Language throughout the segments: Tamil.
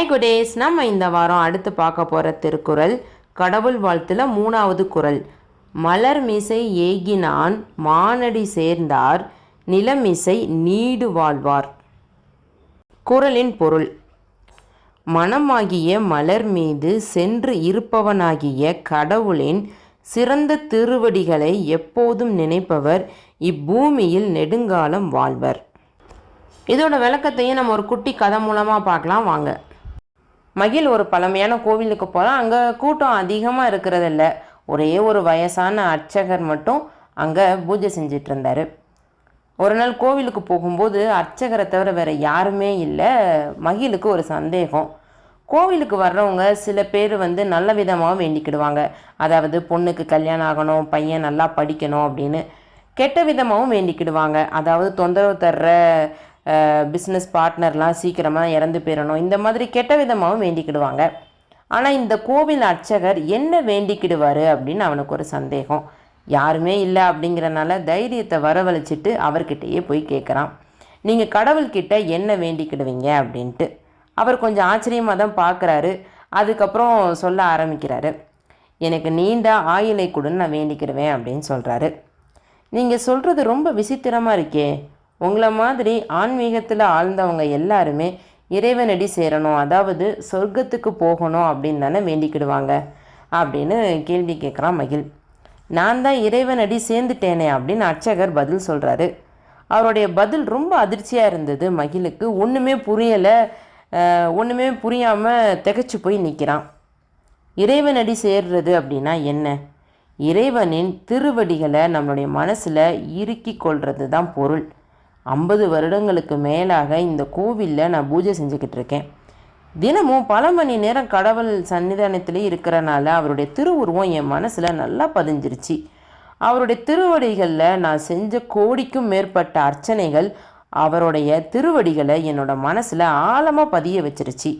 ஹாய் குடேஸ், நம்ம இந்த வாரம் அடுத்து பார்க்க போகிற திருக்குறள் கடவுள் வாழ்த்துல 3வது குறள். மலர் மிசை ஏகினான் மானடி சேர்ந்தார் நிலமிசை நீடு வாழ்வார். குறளின் பொருள்: மனமாகிய மலர் மீது சென்று இருப்பவனாகிய கடவுளின் சிறந்த திருவடிகளை எப்போதும் நினைப்பவர் இப்பூமியில் நெடுங்காலம் வாழ்வர். இதோட விளக்கத்தையும் நம்ம ஒரு குட்டி கதை மூலமாக பார்க்கலாம் வாங்க. மகிழ் ஒரு பழமையான கோவிலுக்கு போகிறான். அங்கே கூட்டம் அதிகமாக இருக்கிறதில்ல. ஒரே ஒரு வயசான அர்ச்சகர் மட்டும் அங்கே பூஜை செஞ்சிட்டு இருந்தார். ஒரு நாள் கோவிலுக்கு போகும்போது அர்ச்சகரை தவிர வேறு யாருமே இல்லை. மகிழுக்கு ஒரு சந்தேகம். கோவிலுக்கு வர்றவங்க சில பேர் நல்ல விதமாக வேண்டிக்கிடுவாங்க. அதாவது பொண்ணுக்கு கல்யாணம் ஆகணும், பையன் நல்லா படிக்கணும் அப்படின்னு. கெட்ட விதமாகவும் வேண்டிக்கிடுவாங்க. அதாவது தொந்தரவு தர்ற பிஸ்னஸ் பார்ட்னர்லாம் சீக்கிரமாக இறந்து போயிடணும், இந்த மாதிரி கெட்ட விதமாகவும் வேண்டிக்கிடுவாங்க. ஆனால் இந்த கோவில் அர்ச்சகர் என்ன வேண்டிக்கிடுவார் அப்படின்னு அவனுக்கு ஒரு சந்தேகம். யாருமே இல்லை அப்படிங்கிறனால தைரியத்தை வரவழைச்சிட்டு அவர்கிட்டயே போய் கேட்குறான், நீங்கள் கடவுள்கிட்ட என்ன வேண்டிக்கிடுவீங்க அப்படின்ட்டு. அவர் கொஞ்சம் ஆச்சரியமாக தான் பார்க்குறாரு. அதுக்கப்புறம் சொல்ல ஆரம்பிக்கிறாரு, எனக்கு நீண்ட ஆயுளை கொடுன்னு நான் வேண்டிக்கிடுவேன் அப்படின்னு சொல்கிறாரு. நீங்கள் சொல்கிறது ரொம்ப விசித்திரமாக இருக்கே. உங்களை மாதிரி ஆன்மீகத்தில் ஆழ்ந்தவங்க எல்லாருமே இறைவனடி சேரணும், அதாவது சொர்க்கத்துக்கு போகணும் அப்படின்னு தானே வேண்டிக்கிடுவாங்க அப்படின்னு கேள்வி கேட்குறான் மகிழ். நான் தான் இறைவனடி சேர்ந்துட்டேனே அப்படின்னு அர்ச்சகர் பதில் சொல்கிறாரு. அவருடைய பதில் ரொம்ப அதிர்ச்சியாக இருந்தது மகிழுக்கு. ஒன்றுமே புரியலை. ஒன்றுமே புரியாமல் திகைச்சு போய் நிற்கிறான். இறைவனடி சேர்றது அப்படின்னா என்ன? இறைவனின் திருவடிகளை நம்மளுடைய மனசில் இறுக்கி கொள்வது தான் பொருள். 50 வருடங்களுக்கு மேலாக இந்த கோவிலில் நான் பூஜை செஞ்சுக்கிட்டு இருக்கேன். தினமும் பல மணி நேரம் கடவுள் சன்னிதானத்திலே இருக்கிறனால அவருடைய திருவுருவம் என் மனசில் நல்லா பதிஞ்சிருச்சு. அவருடைய திருவடிகளில் நான் செஞ்ச கோடிக்கும் மேற்பட்ட அர்ச்சனைகள் அவருடைய திருவடிகளை என்னோட மனசில் ஆழமாக பதிய வச்சிருச்சு.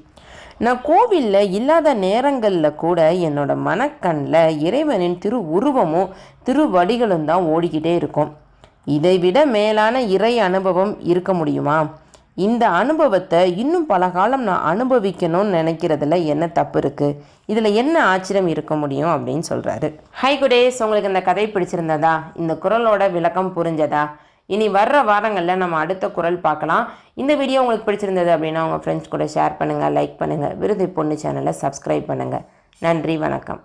நான் கோவிலில் இல்லாத நேரங்களில் கூட என்னோட மனக்கண்ணில் இறைவனின் திரு உருவமும் திருவடிகளும் தான் ஓடிக்கிட்டே இருக்கும். இதை விட மேலான இறை அனுபவம் இருக்க முடியுமா? இந்த அனுபவத்தை இன்னும் பல காலம் நான் அனுபவிக்கணும்னு நினைக்கிறதுல என்ன தப்பு இருக்குது? இதில் என்ன ஆச்சரியம் இருக்க முடியும் அப்படின்னு சொல்கிறாரு. ஹை குடேஸ், உங்களுக்கு இந்த கதை பிடிச்சிருந்ததா? இந்த குறளோட விளக்கம் புரிஞ்சதா? இனி வர்ற வாரங்களில் நம்ம அடுத்த குறள் பார்க்கலாம். இந்த வீடியோ உங்களுக்கு பிடிச்சிருந்தது அப்படின்னா உங்கள் ஃப்ரெண்ட்ஸ் கூட ஷேர் பண்ணுங்கள், லைக் பண்ணுங்கள். விருதை பொண்ணு சேனலை சப்ஸ்கிரைப் பண்ணுங்கள். நன்றி, வணக்கம்.